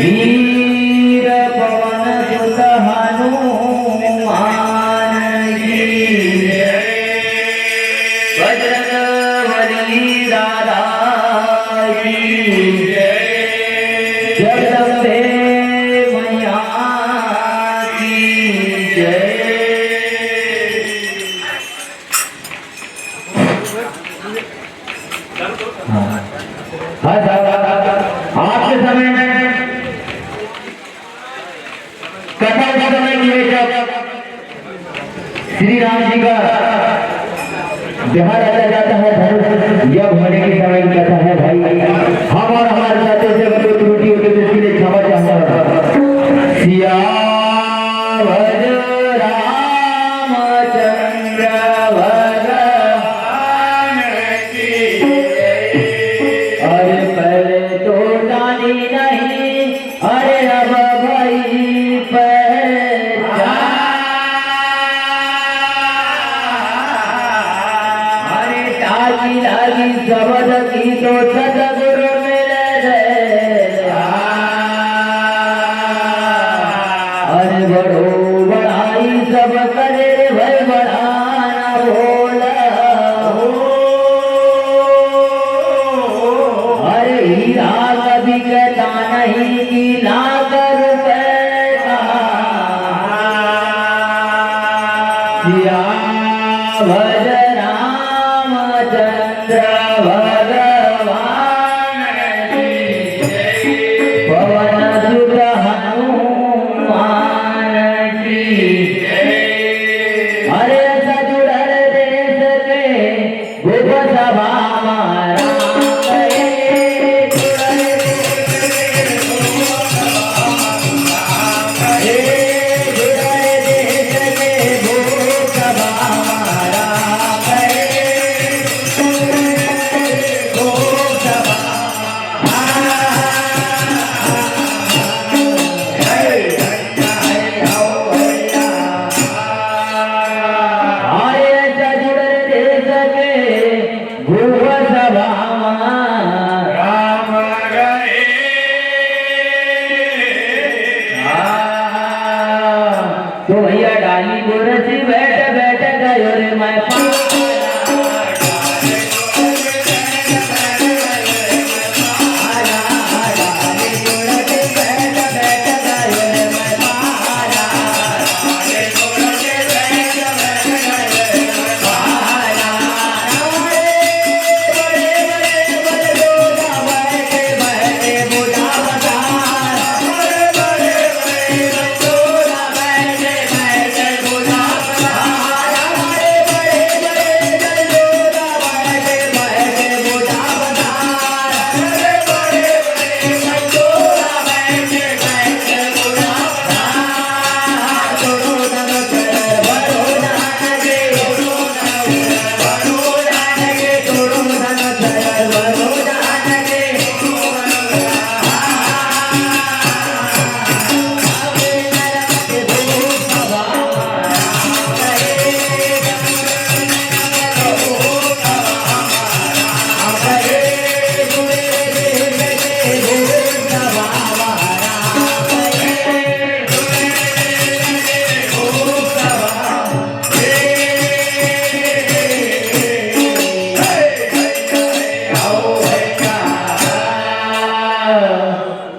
वीर पवन सुत हनुमान की बजरंगबली दादा की जगदम्बे मैया की जय। आपके समय में कथा का समय किए जब श्री राम जी का बिहार रचा जाता है धनुष यज्ञ होने के समय की कथा है भाई। हम और हमारे साथियों से कोई त्रुटि होती है तो इसके लिए क्षमा चाहता हूं। सियावर रामचंद्र भगवान की अरे पहले तो जानी नहीं अरे अब भाई अरे तागी लागी शब्द की तो सदगुरु मिले रे। अरे बड़ो बड़ाई सब करे रे भाई बढ़ाना बोला। अरे हीरा कभी कहता नहीं कि लाख रुपए का। भज रामचंद्र भगवान की पवन सुत हनुमान की अरे सजुड़ल देश के भूप सभा तो भैया डाली गोरसी बैठ बैठ गयो रे मैं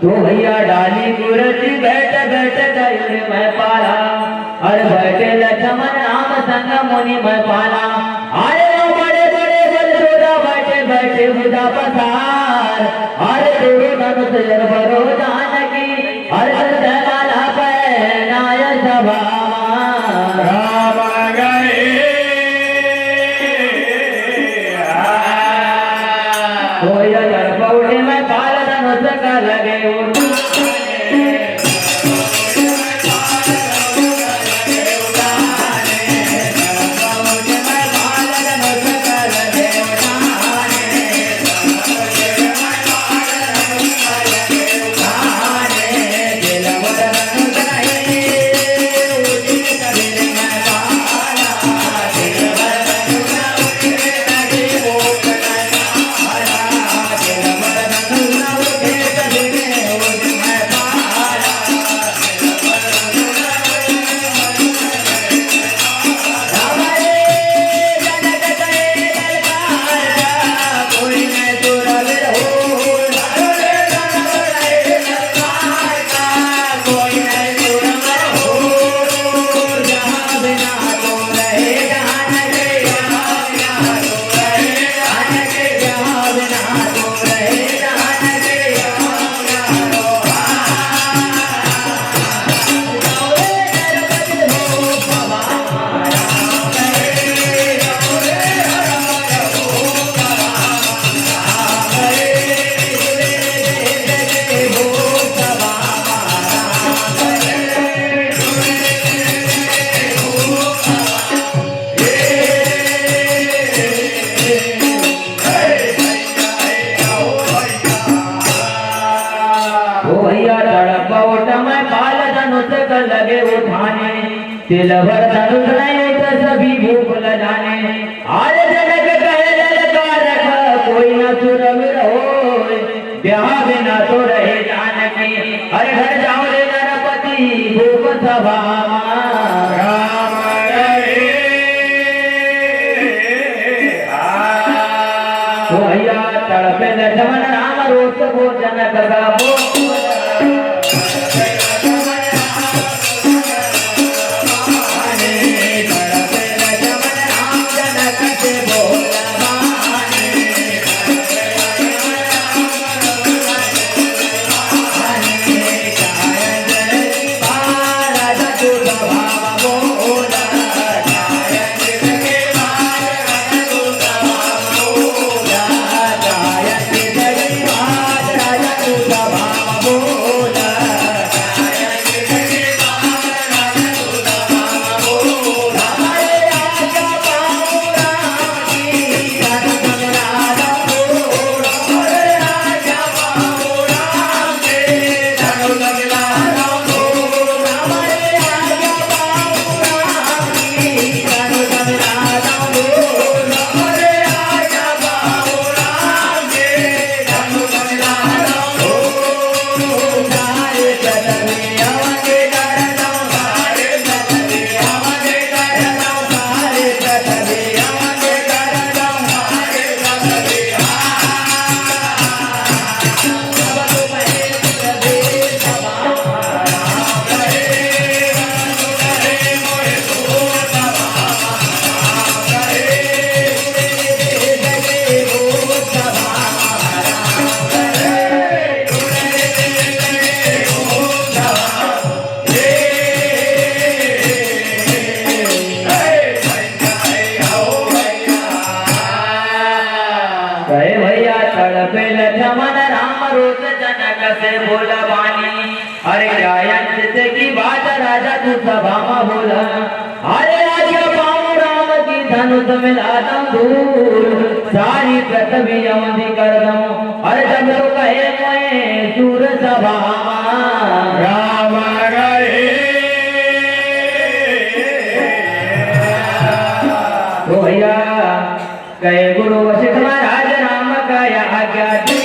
तो भैया डाली गुरजी बैठ बैठ गयो रे मैं पाला। अरे बैठे लक्ष्मण राम संग मुनि मैं पाला। अरे बड़े बड़े बलदोदा बैठे बैठे बुधा पसार। अरे दोनों धनुष बरो जानकी अरे जयमाला पहनाय सभा राम गए। तो भैया जड़पौड़े में पाल धनुष का लगे उठाने तिल भर धनुष नहीं तो सभी भूख ल जाने आज जनक कहे ललकार रख कोई न सुरवीर होय ब्याह बिना तो रहे जानकी हर घर जाओ रे नरपति भूप सभा राम रे तो भैया तड़पे लक्ष्मण राम रोत को जनक गावो लक्ष्मण राम रोज जनक से बोला वाणी अरे जयंत की बात राजा तू सभा में बोला अरे राजा पाऊं राम की धनुष मिला दूर सारी पृथ्वी अवधि कर दूं अरे जब तो कहे मोए सूर सभा राम रे तो भैया कहे गुरु वशिष्ठ महाराज राम का आज्ञा दे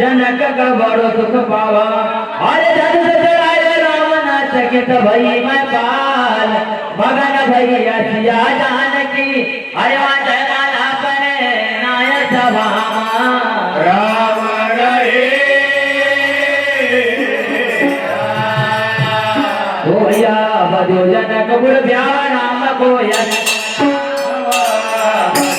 जनक का बड़ो सुख पावा अरे धनुष चढ़ाए राम न सके तो भई मैं पाल भगन भैया सिया जानकी अरे वहाँ जय माला करे नाय सभा राम रे ओ भैया बधो जनक गुर ब्याह नाम को यश राम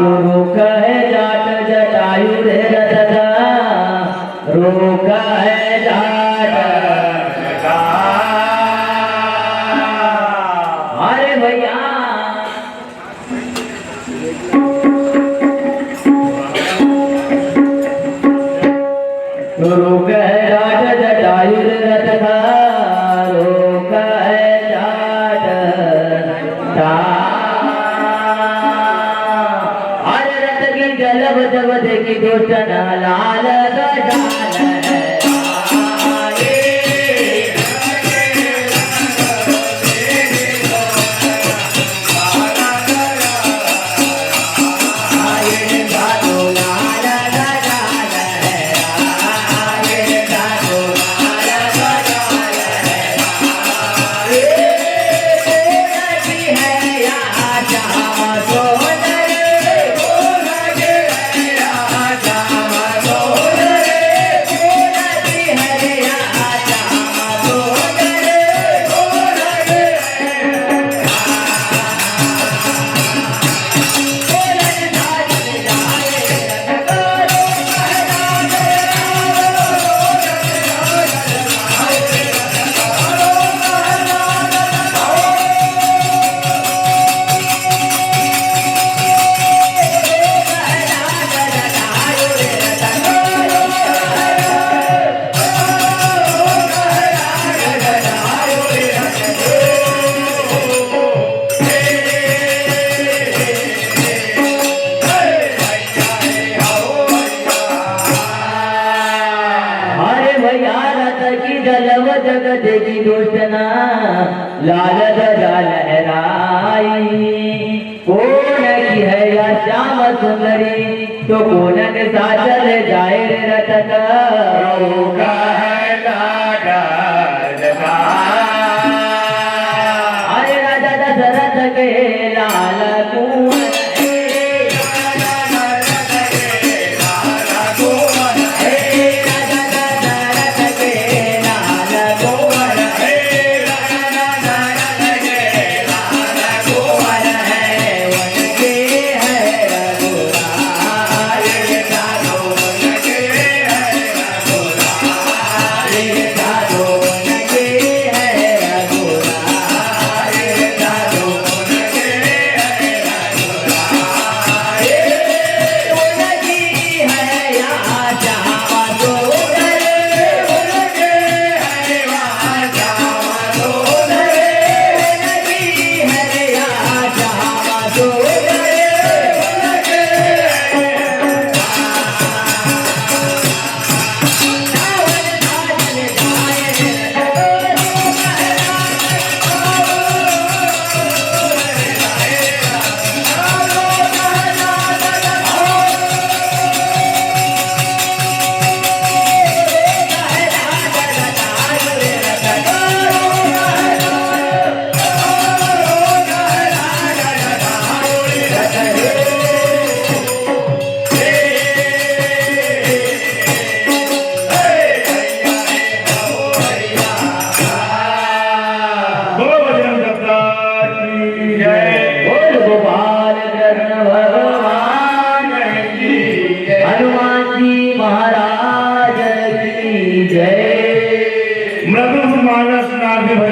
तू रोक है जाट जटायु रे रथ का रोक है जाट अरे भैया तू रोक है जाट जटायु रे रथ का रोक है जाट अरे रथ की जलब जब देखी दोषण लाल गजाल है जलव जग देवी दोषना लाल ध्वजा लहराई कौन की है या श्याम सुंदरी तो कौन के साथ चले जाए रे रथ का रोका है लाडा जटा अरे राजा दशरथ के लाल कुंवर बोल गोपाल कृष्ण भगवान की जय हनुमान जी महाराज की जय मृदु मानस नाभि भजन